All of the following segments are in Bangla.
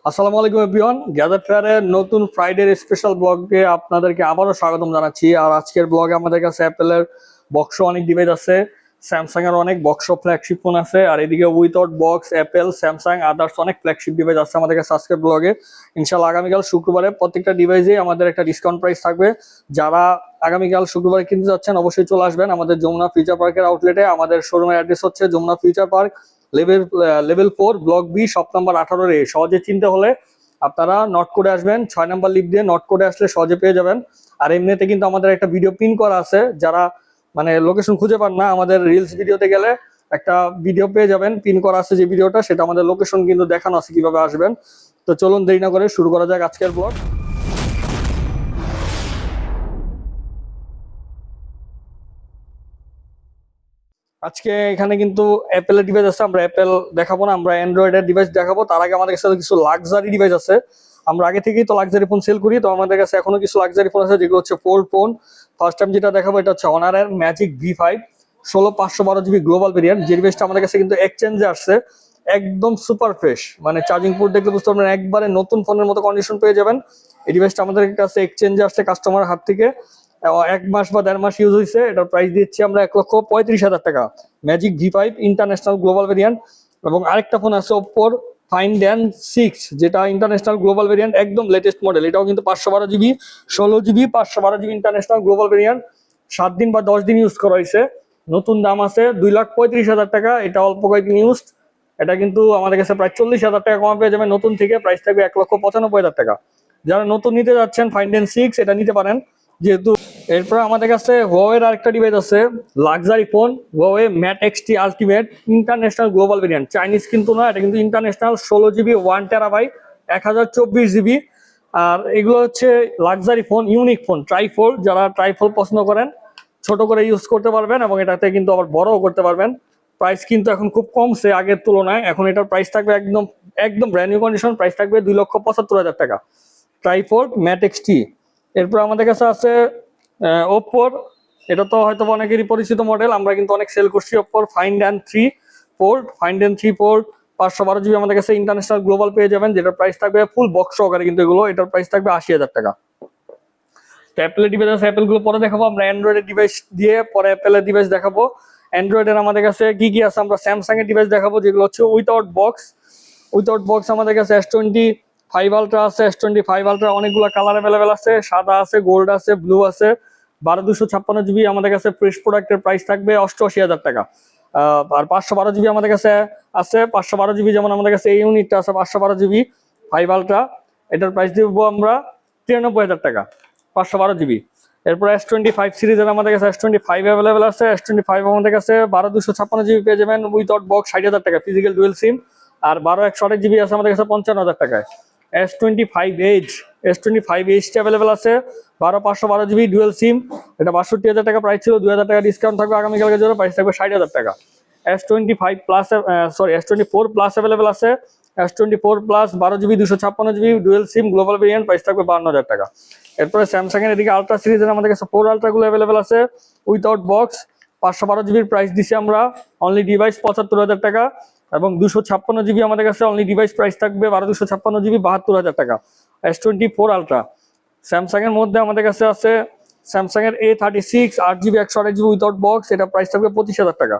আসসালামু আলাইকুম এভরিওয়ান, গ্যাজেট ফেয়ারের নতুন ফ্রাইডে স্পেশাল ব্লগে আপনাদেরকে আবারও স্বাগতম জানাচ্ছি। আর আজকের ব্লগে আমাদের কাছে অ্যাপেলের বক্স অনেক ডিভাইস আছে, স্যামসাং এর অনেক বক্স ফ্ল্যাগশিপ ফোন আছে, আর এদিকে without box Apple, Samsung, others অনেক ফ্ল্যাগশিপ ডিভাইস আছে আমাদের কাছে আজকের ব্লগে। ইনশাআল্লাহ আগামীকাল শুক্রবারে প্রত্যেকটা ডিভাইসে আমাদের একটা ডিসকাউন্ট প্রাইস থাকবে। যারা আগামীকাল শুক্রবারে কিনতে যাচ্ছেন অবশ্যই চলে আসবেন আমাদের যমুনা ফিউচার পার্কের আউটলেটে। আমাদের শোরুমের অ্যাড্রেস হচ্ছে Jamuna future park, level 4, block B, shop number 18 সহজে চিনতে হলে আপনারা নট করে আসবেন, 6 নাম্বার লিফট দিয়ে নট করে আসলে সহজে পেয়ে যাবেন। আর এমনিতে কিন্তু আমাদের একটা ভিডিও পিন করা আছে, যারা মানে লোকেশন খুঁজে পান না, আমাদের রিলস ভিডিওতে গেলে একটা ভিডিও পেয়ে যাবেন পিন করা আছে যে ভিডিওটা, সেটা আমাদের লোকেশন কিন্তু দেখানো আছে কিভাবে আসবেন। তো চলুন দেরি না করে শুরু করা যাক আজকের ব্লগ। আজকে এখানে কিন্তু অ্যাপেলের ডিভাইস আছে, আমরা অ্যাপেল দেখাবো না, আমরা অ্যান্ড্রয়েডের ডিভাইস দেখাবো। তার আগে আমাদের কাছে কিছু লাক্সারি ডিভাইস আছে। আমরা আগে থেকেই তো লাক্সারি ফোন সেল করি, তো আমাদের কাছে এখনো কিছু লাক্সারি ফোন আছে যেগুলো হচ্ছে ফোল্ড ফোন। ফার্স্ট টাইম যেটা দেখাবো এটা হচ্ছে অনারের magic V5 16 512 GB global variant. যে ডিভাইসটা আমাদের কাছে কিন্তু এক্সচেঞ্জে আসছে, একদম সুপার ফ্রেশ, মানে চার্জিং পোর্ট দেখলে বুঝতে পারবেন একবারে নতুন ফোনের মতো কন্ডিশন পেয়ে যাবেন। এই ডিভাইসটা আমাদের কাছে এক্সচেঞ্জে আসছে কাস্টমার হাত থেকে, 1 মাস বা 1.5 মাস ইউজ হয়েছে। এটার প্রাইস দিচ্ছি আমরা 1,35,000 টাকা, magic V5 international global variant. এবং আরেকটা ফোন আছে ওপ্পোর Find N6, যেটা ইন্টারন্যাশনাল গ্লোবাল ভেরিয়েন্ট, একদম লেটেস্ট মডেল। এটাও কিন্তু 512 GB, 16 GB, 512 GB international global variant. 7 দিন বা 10 দিন ইউজ করা হয়েছে। নতুন দাম আছে 2,35,000 টাকা। এটা অল্প কয়েকদিন ইউজ। এটা কিন্তু আমাদের কাছে প্রায় 40,000 টাকা কমা পেয়ে যাবেন নতুন থেকে। প্রাইস থাকবে 1,95,000 টাকা। যারা নতুন নিতে যাচ্ছেন Find N6 এটা নিতে পারেন যেহেতু। এরপর আমাদের কাছে হুয়াওয়ের আরেকটা ডিভাইস আছে, luxury phone, Huawei Mate XT ultimate international global variant. Chinese কিন্তু না, এটা কিন্তু ইন্টারন্যাশনাল, 16 GB 1 TB 1024 GB। আর এগুলো হচ্ছে luxury phone, unique phone, trifold. যারা ট্রাইফোল্ড পছন্দ করেন ছোট করে ইউজ করতে পারবেন এবং এটাতে কিন্তু আবার বড়ও করতে পারবেন। প্রাইস কিন্তু এখন খুব কমছে আগের তুলনায়। এখন এটার প্রাইস থাকবে একদম একদম ব্র্যান্ড নিউ কন্ডিশন, প্রাইস থাকবে 2,75,000 টাকা, ট্রাইফোল্ড ম্যাট XT। এরপর আমাদের কাছে আছে ওপ্পোর, এটা তো হয়তো অনেকেরই পরিচিত মডেল, আমরা কিন্তু অনেক সেল করছি। ওপ্পোর Find N3 Fold, Find N3 Fold 512 GB আমাদের কাছে ইন্টারন্যাশনাল গ্লোবাল পেয়ে যাবেন, যেটার প্রাইস থাকবে ফুল বক্স সহকারে কিন্তু এগুলো, এটার প্রাইস থাকবে 80,000 টাকা। তো অ্যাপেলের ডিভাইস আছে, অ্যাপেল গুলো পরে দেখাবো। আমরা অ্যান্ড্রয়েডের ডিভাইস দিয়ে পরে অ্যাপেলের ডিভাইস দেখাবো। অ্যান্ড্রয়েডের আমাদের কাছে কি কি আছে, আমরা স্যামসাং এর ডিভাইস দেখাবো যেগুলো হচ্ছে উইথাউট বক্স। উইথাউট বক্স আমাদের কাছে S25 আলট্রা আছে, S25 আলট্রা অনেকগুলো কালার অ্যাভেলেবেল আছে, সাদা আছে, গোল্ড আছে, ব্লু আছে। 12/256 GB আমাদের কাছে ফ্রেশ প্রোডাক্টের প্রাইস থাকবে 88,000 টাকা। আর 512 GB আমাদের কাছে আছে, 512 GB যেমন আমাদের কাছে এই ইউনিটটা আছে 512 GB 5 আলট্রা, এটার প্রাইস দিব আমরা 93,000 টাকা, 512 GB। এরপর S25 সিরিজের আমাদের কাছে S25 অ্যাভেলেবেল আছে। S25 আমাদের কাছে 12/256 GB পেয়ে যাবেন উইথাউট বক্স 60,000 টাকা, ফিজিক্যাল ডুয়েল সিম। আর 12/128 GB আছে আমাদের কাছে 55,000 টাকায়। S25H, S25H অ্যাভেলেবেল আছে, 12/512 GB ডুয়েল সিম। এটা 62,000 টাকা প্রাইস ছিল, 2,000 টাকা ডিসকাউন্ট থাকবে আগামীকালকের জন্য, প্রাইস থাকবে 60,000 টাকা। S25 plus S24 plus available আছে, S24 plus 12 GB 256 GB dual SIM global variant, price থাকবে 52,000 টাকা। এরপরে স্যামসাং এর এদিকে আলট্রা সিরিজের আমাদের কাছে 4 আলট্রা গুলো অ্যাভেলেবেল আছে উইথাউট বক্স, 512 GB প্রাইস দিছি আমরা অনলি ডিভাইস 75,000 টাকা। এবং 256 GB আমাদের কাছে অনলি ডিভাইস প্রাইস থাকবে 12/256 GB 72,000 টাকা। S24 আলট্রা স্যামসাং এর মধ্যে আমাদের কাছে আছে স্যামসাং এর A36 8GB 128GB without box, এটা প্রাইস থাকবে 25,000 টাকা।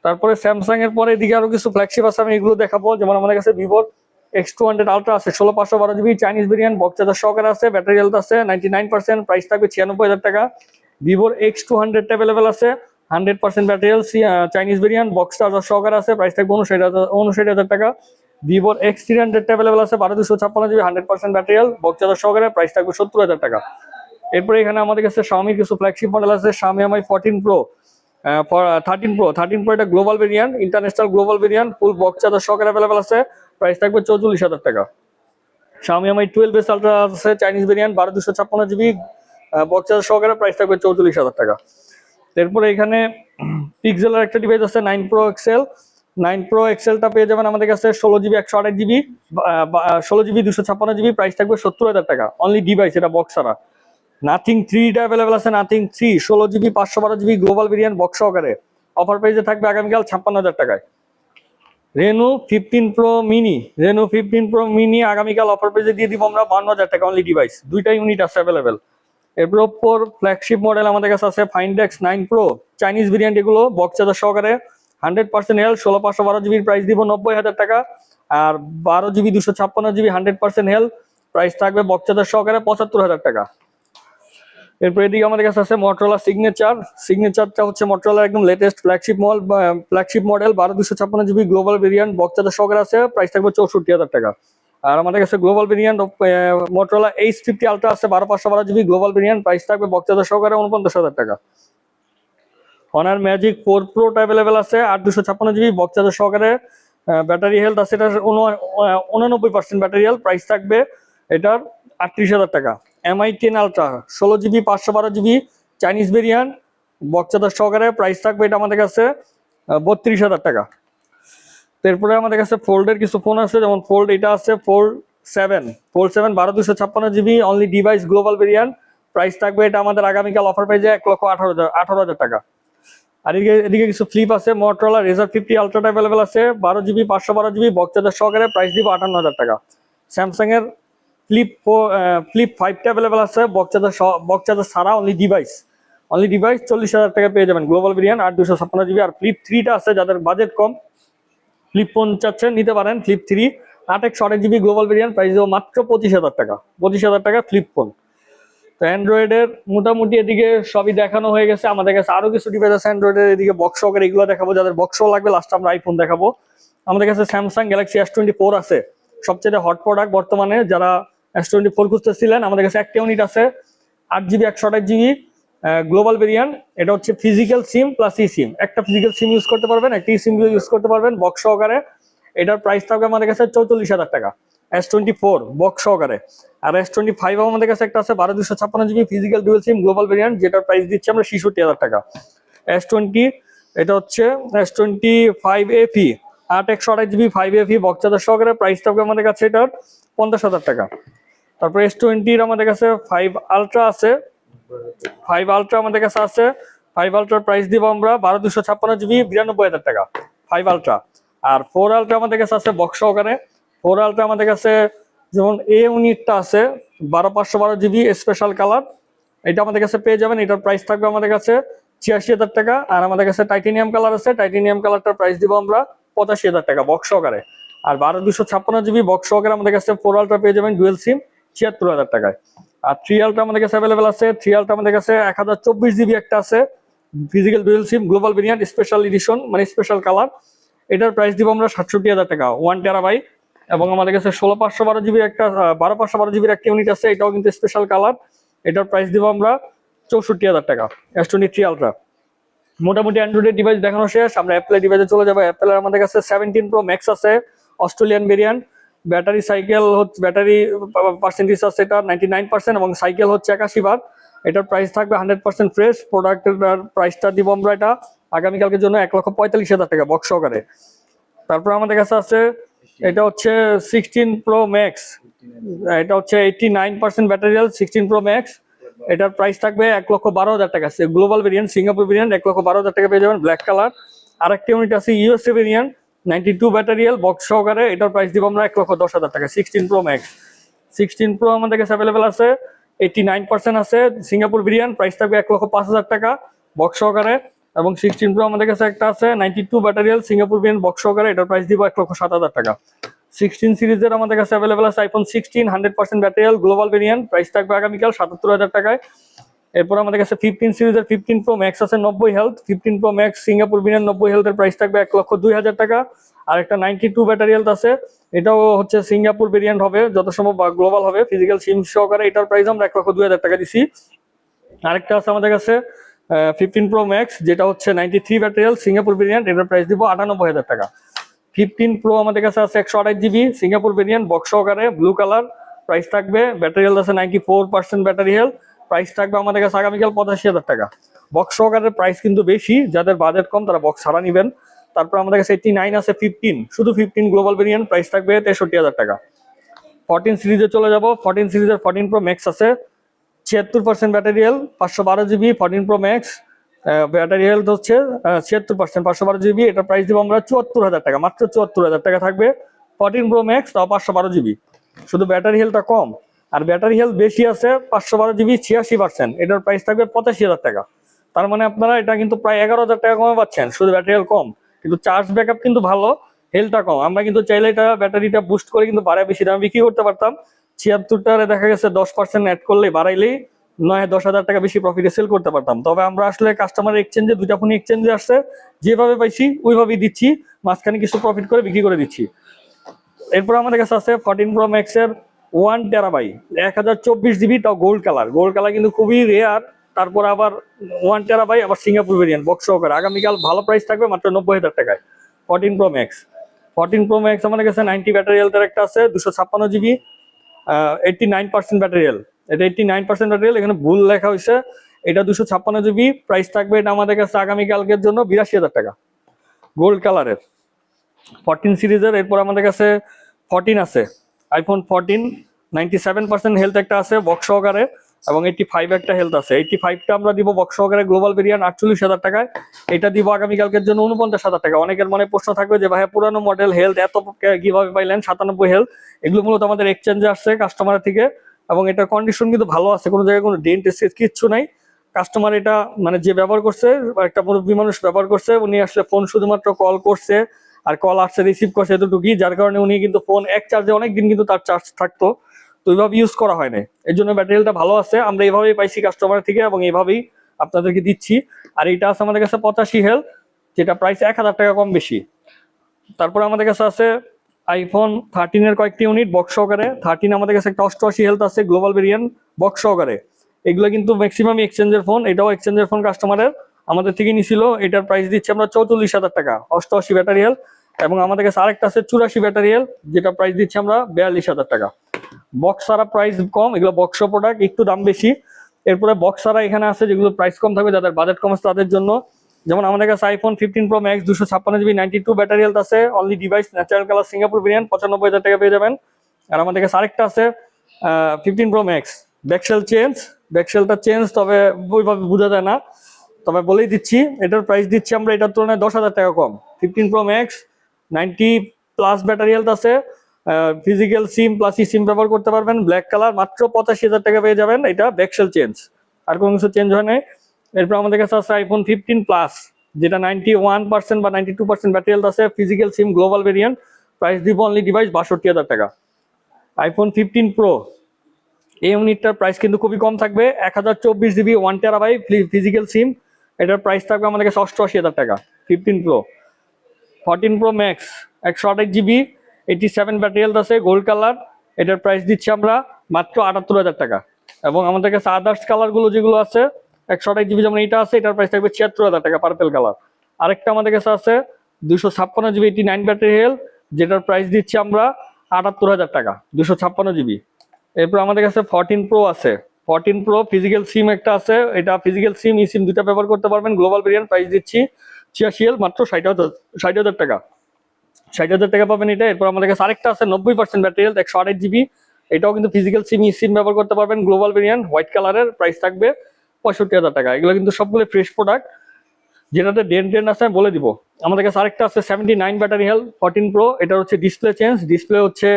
তারপরে স্যামসাং এর পরে এদিকে আরো কিছু ফ্ল্যাগশিপ আছে, আমি এগুলো দেখাবো। যেমন আমাদের কাছে ভিভোর X200 আলট্রা আছে, 16/512 GB Chinese variant, box charger সহকারে আছে, ব্যাটারি হেলথ আছে 99%, প্রাইস থাকবে 96,000 টাকা। ভিভোর X200 অ্যাভেলেবেল আছে, 100% battery health, Chinese variant, box charger সহকারে আছে, প্রাইস থাকবে 59,000 টাকা। ভিভোর X300 অ্যাভেলেবেল আছে, 12/256 GB 100% battery health, box charger সহকারে, প্রাইস থাকবে 70,000 টাকা। এরপরে এখানে আমাদের কাছে Xiaomi কিছু ফ্ল্যাগশিপ মডেল আছে, Xiaomi Mi 14 Pro, 13 Pro এটা global variant, international global variant, full box charger সহকারে অ্যাভেলেবেল আছে, প্রাইস থাকবে 44,000 টাকা। Xiaomi Mi 12S আলট্রা আছে, Chinese variant, 12/256 GB box charger সহকারে, প্রাইস থাকবে 44,000 টাকা। এরপরে এখানে পিক্সেলের একটা ডিভাইস আছে 9 Pro XL, 9 Pro XLটা পেয়ে যাবেন আমাদের কাছে 16GB 128GB 16GB 256GB, price থাকবে 70,000 টাকা অনলি ডিভাইস, এটা বক্স ছাড়া। নাথিং 3 এটা অ্যাভেলেবেল আছে, nothing 3 16GB 512GB global variant box সহকারে, অফার প্রাইসে থাকবে আগামীকাল 56,000 টাকায়। রেনো 15 প্রো মিনি আগামীকাল অফার পেজে দিয়ে দিব আমরা 52,000 টাকা অনলি ডিভাইস, দুইটা ইউনিট আছে অ্যাভেলেবেল। এরপর ওপ্পোর ফ্ল্যাগশিপ মডেল আমাদের কাছে আছে ফাইন্ডেক্স 9 প্রো, চাইনিজ ভেরিয়েন্ট, এগুলো বক্স চার্জার সহকারে 100% হেলথ, 16/512 জিবির প্রাইস দিব 90,000 টাকা। আর 12 জিবি 256 জিবি 100% হেলথ, প্রাইস থাকবে বক্স চার্জার সহকারে 75,000 টাকা। এরপর এদিকে আমাদের কাছে আছে মটোরোলা সিগনেচারটা হচ্ছে মটোরোলার একদম latest flagship model 12/256 GB global variant, box charger সহকারে আছে, প্রাইস থাকবে 64,000 টাকা। আর আমাদের কাছে global variant Motorola H50 ultra আছে 12/512 জিবি গ্লোবাল ভেরিয়েন্ট, প্রাইস থাকবে বক্স চার্জার সহকারে 49,000 টাকা। অনার ম্যাজিক 4 প্রোটা অ্যাভেলেবেল আছে 8/256 জিবি বক্স চার্জার সহকারে, ব্যাটারি হেলথ আছে এটা 99% ব্যাটারি হেলথ, প্রাইস থাকবে এটার 38,000 টাকা। MI10 ultra 16 GB 512 GB Chinese variant, box charger সহকারে, প্রাইস থাকবে এটা আমাদের কাছে 32,000 টাকা। এরপরে আমাদের কাছে ফোল্ডের কিছু ফোন আছে, যেমন ফোল্ড এটা আছে fold 7 12/256 GB only device global variant, price থাকবে এটা আমাদের আগামীকাল অফার পেজে 1,18,000 টাকা। আর এদিকে কিছু ফ্লিপ আছে, মটোরোলা রেজার 50 আলট্রাটা অ্যাভেলেবেল আছে 12 জিবি 512 জিবি বক্স চার্জার সহকারে, প্রাইস দিব 58,000 টাকা। স্যামসাং এর ফ্লিপ 5টা অ্যাভেলেবেল আছে বক্স চার্জার ছাড়া, অনলি ডিভাইস 40,000 টাকা পেয়ে যাবেন গ্লোবাল ভেরিয়েন্ট 8/256 জিবি। আর ফ্লিপ 3টা আছে, যাদের বাজেট কম ফ্লিপ ফোন চাচ্ছেন নিতে পারেন, flip 3 8/128 GB global variant, price দিব মাত্র 25,000 টাকা। 25,000 টাকা ফ্লিপ ফোন। তো অ্যান্ড্রয়েডের মোটামুটি এদিকে সবই দেখানো হয়ে গেছে, আমাদের কাছে আরো কিছু ডিভাইস আছে অ্যান্ড্রয়েডের, এদিকে বক্স সহকারে এগুলো দেখাবো, যাদের বক্সও লাগবে লাস্ট আমরা আইফোন দেখাবো। আমাদের কাছে স্যামসাং গ্যালাক্সি S24 আছে, সবচেয়ে হট প্রোডাক্ট বর্তমানে, যারা S24 খুঁজতেছিলেন আমাদের কাছে একটা ইউনিট আছে 8 জিবি 128 জিবি গ্লোবাল ভেরিয়েন্ট, এটা হচ্ছে ফিজিক্যাল সিম প্লাস ই সিম, একটা ফিজিক্যাল সিম ইউজ করতে পারবেন, একটা ই সিম ইউজ করতে পারবেন বক্স সহকারে। এটার প্রাইস থাকবে আমাদের কাছে 44,000 টাকা S24 বক্স সহকারে। আর S25 আমাদের কাছে একটা আছে 12/256 GB physical dual SIM global variant, যেটার প্রাইস দিচ্ছি আমরা 66,000 টাকা। S20 এটা হচ্ছে S25FE 8/128 GB 5FE box charger সহকারে, প্রাইস থাকবে আমাদের কাছে এটার 50,000 টাকা। তারপর S20 আমাদের কাছে 5 আলট্রা আছে, 5 আলট্রা আমাদের কাছে আছে, 5 আলট্রার প্রাইস দিব আমরা 12/256 জিবি 92,000 টাকা 5 আলট্রা। আর 4 আলট্রা আমাদের কাছে আছে বক্স সহকারে, 4 আলট্রা আমাদের কাছে যেমন এ ইউনিটটা আছে 12/512 জিবি স্পেশাল কালার, এটা আমাদের কাছে পেয়ে যাবেন, এটার প্রাইস থাকবে আমাদের কাছে 86,000 টাকা। আর আমাদের কাছে টাইটেনিয়াম কালার আছে, টাইটেনিয়াম কালারটার প্রাইস দিব আমরা 85,000 টাকা বক্স সহকারে। আর 12/256 জিবি বক্স সহকারে আমাদের কাছে 4 আলট্রা পেয়ে যাবেন ডুয়েল সিম 76,000 টাকায়। আর 3 আলট্রা আমাদের কাছে অ্যাভেলেবেল আছে, 3 আলট্রা আমাদের কাছে 1024 জিবি একটা আছে physical dual SIM global variant special edition, মানে স্পেশাল কালার, এটার প্রাইস দিব আমরা 67,000 টাকা 1 টেরাবাইট। এবং আমাদের কাছে 16/512 জিবির একটা 12/512 জিবির একটা ইউনিট আছে, এটাও কিন্তু স্পেশাল কালার, এটার প্রাইস দিব আমরা 64,000 টাকা S23 আলট্রা। মোটামুটি অ্যান্ড্রয়েডের ডিভাইস দেখানো শেষ, আমরা অ্যাপেলের ডিভাইসে চলে যাবো। অ্যাপেলের আমাদের কাছে 17 প্রো ম্যাক্স আছে অস্ট্রেলিয়ান ভেরিয়েন্ট, ব্যাটারি সাইকেল হচ্ছে ব্যাটারি পার্সেন্টেজ আছে এটা 99% এবং সাইকেল হচ্ছে 81 বার, এটার প্রাইস থাকবে 100% ফ্রেশ। প্রোডাক্টের প্রাইসটা দিব আমরা এটা আগামীকালকের জন্য 1,45,000 টাকা বক্স সহকারে। তারপর আমাদের কাছে আছে এটা হচ্ছে 16 প্রো ম্যাক্স, এটা হচ্ছে 89% ব্যাটারি হেলথ 16 প্রো ম্যাক্স, এটার প্রাইস থাকবে 1,12,000 টাকা গ্লোবাল ভেরিয়েন্ট, সিঙ্গাপুর ভেরিয়েন্ট 1,12,000 টাকা পেয়ে যাবেন ব্ল্যাক কালার। আরেকটা ইউনিট আছে USA variant 92 battery health box সহকারে, এটার প্রাইস দিব আমরা 1,10,000 টাকা 16 প্রো ম্যাক্স। 16 প্রো আমাদের কাছে অ্যাভেলেবেল আছে 89% আছে সিঙ্গাপুর ভেরিয়েন্ট, প্রাইস থাকবে 1,05,000 টাকা বক্স সহকারে। এবং 16 প্রো আমাদের কাছে একটা আছে 92 battery health Singapore variant box সহকারে, এটার প্রাইস দিব 1,07,000 টাকা। 16 সিরিজের আমাদের কাছে অ্যাভেলেবেল আছে iPhone 16 100% battery health global variant, price থাকবে আগামীকাল 77,000 টাকায়। এরপর আমাদের কাছে 15 সিরিজের 15 প্রো ম্যাক্স আছে 90 health, 15 pro max Singapore variant 90 হেলথের প্রাইস থাকবে 1,02,000 টাকা। আর একটা 92 ব্যাটারি হেলথ আছে, এটাও হচ্ছে সিঙ্গাপুর ভেরিয়েন্ট হবে যত সম্ভব বা গ্লোবাল হবে ফিজিক্যাল সিম সহকারে, এটার প্রাইস আমরা 1,02,000 টাকা দিছি। আরেকটা আছে আমাদের কাছে 15 প্রো ম্যাক্স, যেটা হচ্ছে 93 ব্যাটারি হেলথ সিঙ্গাপুর ভেরিয়েন্ট, এটার প্রাইস দিব 98,000 টাকা। 15 প্রো আমাদের কাছে আছে 128 জিবি সিঙ্গাপুর ভেরিয়েন্ট বক্স সহকারে ব্লু কালার, প্রাইস থাকবে ব্যাটারি হেলথ আছে 94% ব্যাটারি হেলথ, প্রাইস থাকবে আমাদের কাছে আগামীকাল 85,000 টাকা। বক্স সহকারের প্রাইস কিন্তু বেশি, যাদের বাজেট কম তারা বক্স ছাড়া নেবেন। তারপর আমাদের কাছে 89 আছে 15 শুধু 15 গ্লোবাল ভেরিয়েন্ট, প্রাইস থাকবে 63,000 টাকা। 14 সিরিজে চলে যাব, 14 সিরিজের 14 প্রো ম্যাক্স আছে 76% battery health 512 GB 14 pro max, battery health হচ্ছে 76%, 512 জিবি। এটার প্রাইস দিব আমরা 74,000 টাকা, মাত্র 74,000 টাকা থাকবে। 14 Pro Max, তাও 512 জিবি। শুধু ব্যাটারি হেলথটা কম, আর ব্যাটারি হেলথ বেশি আছে 512 জিবি, 86%। এটার প্রাইস থাকবে 85,000 টাকা। তার মানে আপনারা এটা কিন্তু প্রায় 11,000 টাকা কমে পাচ্ছেন, শুধু ব্যাটারি হেলথ কম, কিন্তু চার্জ ব্যাকআপ কিন্তু ভালো, হেলথটা কম। আমরা কিন্তু চাইলে এটা ব্যাটারিটা বুস্ট করে কিন্তু বাড়ায় বেশি দামে বিক্রি করতে পারতাম। 76টারে দেখা গেছে 10% অ্যাড করলে বাড়াইলেই 9-10,000 টাকা বেশি প্রফিটে সেল করতে পারতাম। তবে আমরা আসলে কাস্টমার এক্সচেঞ্জে, দুইটা ফোন এক্সচেঞ্জে আসছে, যেভাবে পাইছি ওইভাবেই দিচ্ছি, মাঝখানে কিছু প্রফিট করে বিক্রি করে দিচ্ছি। এরপর আমাদের কাছে আছে 14 Pro Max এর 1 TB, 1024 জিবি, তাও গোল্ড কালার। গোল্ড কালার কিন্তু খুবই রেয়ার। তারপর আবার 1 TB, আবার সিঙ্গাপুর ভেরিয়েন্ট বক্স সহকারে। আগামীকাল ভালো প্রাইস থাকবে মাত্র 90,000 টাকায় 14 Pro Max। 14 Pro Max আমাদের কাছে 90 ব্যাটারি হেলথের একটা আছে, 256 জিবি, 89% ব্যাটারি হেলথ। এটা 89% ব্যাটারি হেলথ, এখানে ভুল লেখা হয়েছে। এটা 256 জিবি, প্রাইস থাকবে এটা আমাদের কাছে আগামীকালকের জন্য 82,000 টাকা, গোল্ড কালারের 14 সিরিজের। এরপর আমাদের কাছে 14 আছে, আইফোন 14, 97% হেলথ একটা আছে বক্স সহকারে, এবং 85 একটা হেলথ আছে। 85টা আমরা দিব বক্স সহকারে গ্লোবাল ভেরিয়েন্ট 48,000 টাকায়। এটা দিব আগামীকালকের জন্য 49,000 টাকা। অনেকের মনে প্রশ্ন থাকবে যে ভাইয়া পুরানো মডেল হেলথ এত কিভাবে পাইলেন, 97 হেলথ। এগুলো মূলত আমাদের এক্সচেঞ্জে আসছে কাস্টমার থেকে, এবং এটার কন্ডিশন কিন্তু ভালো আছে, কোনো জায়গায় কোনো ডেন্ট কিচ্ছু নাই। কাস্টমার এটা মানে যে ব্যবহার করছে, বা একটা মুরব্বী মানুষ ব্যবহার করছে, উনি আসলে ফোন শুধুমাত্র কল করছে আর কল আসছে, রিসিভ করছে, এতটুকুই। যার কারণে উনি কিন্তু ফোন এক চার্জে অনেকদিন কিন্তু তার চার্জ থাকতো, তো ওইভাবে ইউজ করা হয় না। এই জন্য ব্যাটারিটা ভালো আছে, আমরা এইভাবেই পাইছি কাস্টমার থেকে, এবং এইভাবেই আপনাদেরকে দিচ্ছি। আর এটা আছে আমাদের কাছে 85 হেলথ, যেটা প্রাইস 1,000 টাকা কম বেশি। তারপর আমাদের কাছে আছে আইফোন 13 এর কয়েকটি ইউনিট বক্স সহকারে। 13 আমাদের কাছে একটা 88 হেলথ আছে গ্লোবাল ভেরিয়েন্ট বক্স সহকারে। এগুলো কিন্তু ম্যাক্সিমাম এক্সচেঞ্জের ফোন, এটাও এক্সচেঞ্জের ফোন কাস্টমারের আমাদের থেকে নিছিল। এটার প্রাইস দিচ্ছি আমরা 44,000 টাকা, 88 ব্যাটারি হেলথ। এবং আমাদের কাছে আরেকটা আছে 84 ব্যাটারি হেলথ, যেটা প্রাইস দিচ্ছি আমরা 42,000 টাকা। বক্স ছাড়া প্রাইস কম, এগুলো বক্স প্রোডাক্ট, একটু দাম বেশি। এরপরে বক্স ছাড়া এখানে আছে যেগুলো প্রাইস কম থাকবে, যাদের বাজেট কম আছে তাদের জন্য। যেমন আমাদের কাছে iPhone 15 Pro Max 256 GB, 92 battery health আছে, only device natural colour Singapore variant 95,000 টাকা পেয়ে যাবেন। আর আমাদের কাছে আরেকটা আছে 15 Pro Max, ব্যাকসেল চেঞ্জ, ব্যাকসেলটা চেঞ্জ, তবে ওইভাবে বোঝা যায় না, তবে বলেই দিচ্ছি এটার প্রাইস দিচ্ছি আমরা এটার তুলনায় 10,000 টাকা কম। 15 Pro Max, 90+ ব্যাটারি হেলথ আছে, ফিজিক্যাল সিম প্লাস সিম ব্যবহার করতে পারবেন, ব্ল্যাক কালার, মাত্র 85,000 টাকা পেয়ে যাবেন। এটা ব্যাকসেল চেঞ্জ, আর কোনো কিছু চেঞ্জ হয় নাই। এরপর আমাদের কাছে আছে আইফোন 15 প্লাস, যেটা 91% বা 92% ব্যাটারি হেলথ আছে, ফিজিক্যাল সিম গ্লোবাল ভেরিয়েন্ট, প্রাইস দিব অনলি ডিভাইস 62,000 টাকা। আইফোন 15 Pro, এই ইউনিটটার প্রাইস কিন্তু খুবই কম থাকবে, 1024 জিবি, 1 TB ফিজিক্যাল সিম। এটার প্রাইস থাকবে আমাদের কাছে 88,000 টাকা। 15 Pro। 14 Pro Max, 128 GB, 87 battery health আছে, গোল্ড কালার। এটার প্রাইস দিচ্ছি আমরা মাত্র 78,000 টাকা। এবং আমাদের কাছে আদার্স কালারগুলো যেগুলো আছে 128 জিবি, যেমন এটা আছে, এটার প্রাইস থাকবে 76,000 টাকা, পার্পেল কালার। আরেকটা আমাদের কাছে আছে 256 জিবি, 89 ব্যাটারি হেলথ, যেটার প্রাইস দিচ্ছি আমরা 78,000 টাকা, 256 জিবি। এরপর আমাদের কাছে 14 Pro আছে, 14 Pro ফিজিক্যাল সিম একটা আছে, এটা ফিজিক্যাল সিম ই সিম দুটা ব্যবহার করতে পারবেন, গ্লোবাল ভেরিয়েন্ট, প্রাইস দিচ্ছি 86 মাত্র 60,000 টাকা, 60,000 টাকা পাবেন এটা। এরপর আমাদের কাছে আরেকটা আছে 90% ব্যাটারি হেলথ, 128 জিবি, এটাও কিন্তু ফিজিক্যাল সিম ই সিম ব্যবহার করতে পারবেন, গ্লোবাল ভেরিয়েন্ট, হোয়াইট কালারের, প্রাইস থাকবে 65,000 টাকা। এগুলো কিন্তু সবগুলো ফ্রেশ প্রোডাক্ট, যেটাতে ডেন্ট আছে আমি বলে দিব। আমাদের কাছে আরেকটা আছে 79 ব্যাটারি হেলথ 14 Pro, এটা হচ্ছে ডিসপ্লে চেঞ্জ, ডিসপ্লে হচ্ছে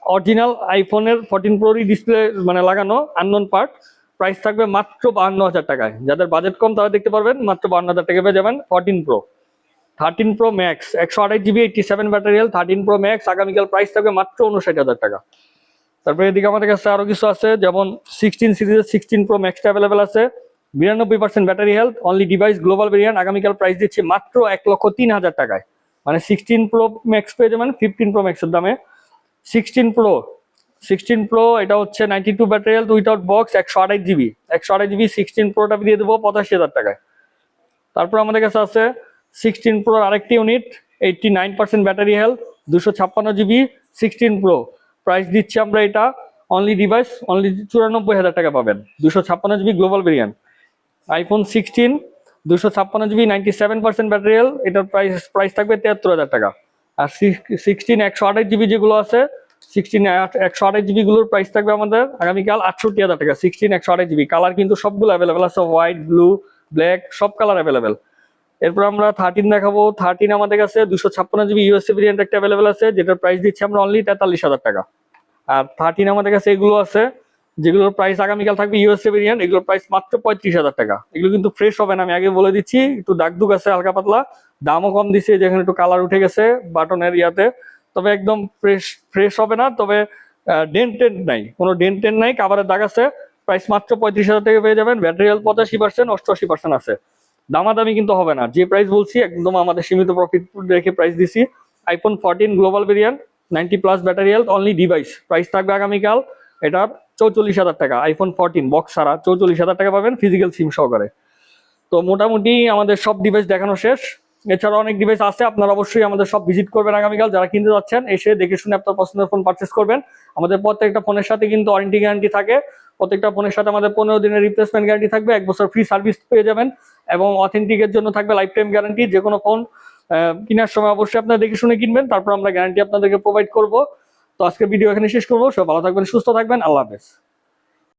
অরিজিনাল আইফোনের 14 Pro ডিসপ্লে মানে লাগানো, আননোন পার্ট, প্রাইস থাকবে মাত্র 52,000 টাকায়। যাদের বাজেট কম তারা দেখতে পারবেন, মাত্র 52,000 টাকা পেয়ে যাবেন 14 Pro। 13 Pro Max, 128 GB, 87 battery health, 13 Pro Max, আগামীকাল প্রাইস থাকবে মাত্র 59,000 টাকা। তারপরে এদিকে আমাদের কাছে আরো কিছু আছে, যেমন 16 সিরিজের 16 Pro Max অ্যাভেলেবেল আছে, 92% battery health, only device global variant, আগামীকাল প্রাইস দিচ্ছি মাত্র 1,03,000 টাকায়। মানে 16 Pro Max পেয়ে যাবেন 15 Pro Max এর দামে। 16 Pro এটা হচ্ছে 92 battery health without box, 128 GB, 128 GB 16 Pro দিয়ে দেবো 85,000 টাকায়। তারপর আমাদের কাছে আছে 16 Pro আরেকটি unit, 89% battery health, 256 GB, 16 Pro, price দিচ্ছি আমরা এটা অনলি ডিভাইস অনলি 94,000 টাকা পাবেন, 256 GB global variant. IPhone 16, 256 GB, 97% battery health, এটার প্রাইস থাকবে 73,000 টাকা। আর 16 128 জিবি যেগুলো আছে, 16 128 জিবি গুলোর প্রাইস থাকবে আমাদের আগামীকাল 68,000 টাকা। 16 128 জিবি কালার কিন্তু সবগুলো অ্যাভেলেবেল আছে, হোয়াইট, ব্লু, ব্ল্যাক, সব কালার অ্যাভেলেবেল। এরপর আমরা 13 দেখাবো। 13 আমাদের কাছে 256 জিবি ইউএসএ ভেরিয়েন্ট একটা অ্যাভেলেবেল আছে, যেটার প্রাইস দিচ্ছি আমরা অনলি 43,000 টাকা। আর 13 আমাদের কাছে এগুলো আছে যেগুলোর প্রাইস আগামীকাল থাকবে ইউএসএ ভেরিয়েন্ট, এগুলোর প্রাইস মাত্র 35,000 টাকা। এগুলো কিন্তু ফ্রেশ হবে না, আমি আগে বলে দিচ্ছি, একটু দাগ দুগ আছে হালকা পাতলা, দামও কম দিচ্ছে, যেখানে একটু কালার উঠে গেছে বাটনের ইয়াতে, তবে একদম ফ্রেশ হবে না। তবে ডেন্টেন্ট নাই, কোনো ডেন্টেন্ট নাই, কাভারের দাগ আছে। প্রাইস মাত্র 35,000 টাকা পেয়ে যাবেন। ব্যাটারি হেলথ 85%, 88% আছে। দামাদামি কিন্তু হবে না, যে প্রাইস বলছি একদম আমাদের সীমিত প্রফিট রেখে প্রাইস দিছি। IPhone 14 global variant 90+ battery health only device, price থাকবে আগামীকাল এটার 44,000 টাকা। আইফোন 14 বক্স ছাড়া 44,000 টাকা পাবেন ফিজিক্যাল সিম সহকারে। তো মোটামুটি আমাদের সব ডিভাইস দেখানো শেষ। এছাড়া অনেক ডিভাইস আছে, আপনারা অবশ্যই আমাদের সব ভিজিট করবেন আগামীকাল। যারা কিনতে যাচ্ছেন এসে দেখে শুনে আপনার পছন্দের ফোন পারচেস করবেন। আমাদের প্রত্যেকটা ফোনের সাথে কিন্তু ওয়ারেন্টি গ্যারান্টি থাকে, প্রত্যেকটা ফোনের সাথে আমাদের 15 দিনের রিপ্লেসমেন্ট গ্যারান্টি থাকবে, 1 বছর ফ্রি সার্ভিস পেয়ে যাবেন, এবং অথেন্টিকের জন্য থাকবে লাইফ টাইম গ্যারান্টি। যে কোনো ফোন কেনার সময় অবশ্যই আপনারা দেখে শুনে কিনবেন, তারপর আমরা গ্যারান্টি আপনাদেরকে প্রোভাইড করবো। তো আজকে ভিডিও এখানে শেষ করবো। সব ভালো থাকবেন, সুস্থ থাকবেন, আল্লাহ হাফেজ।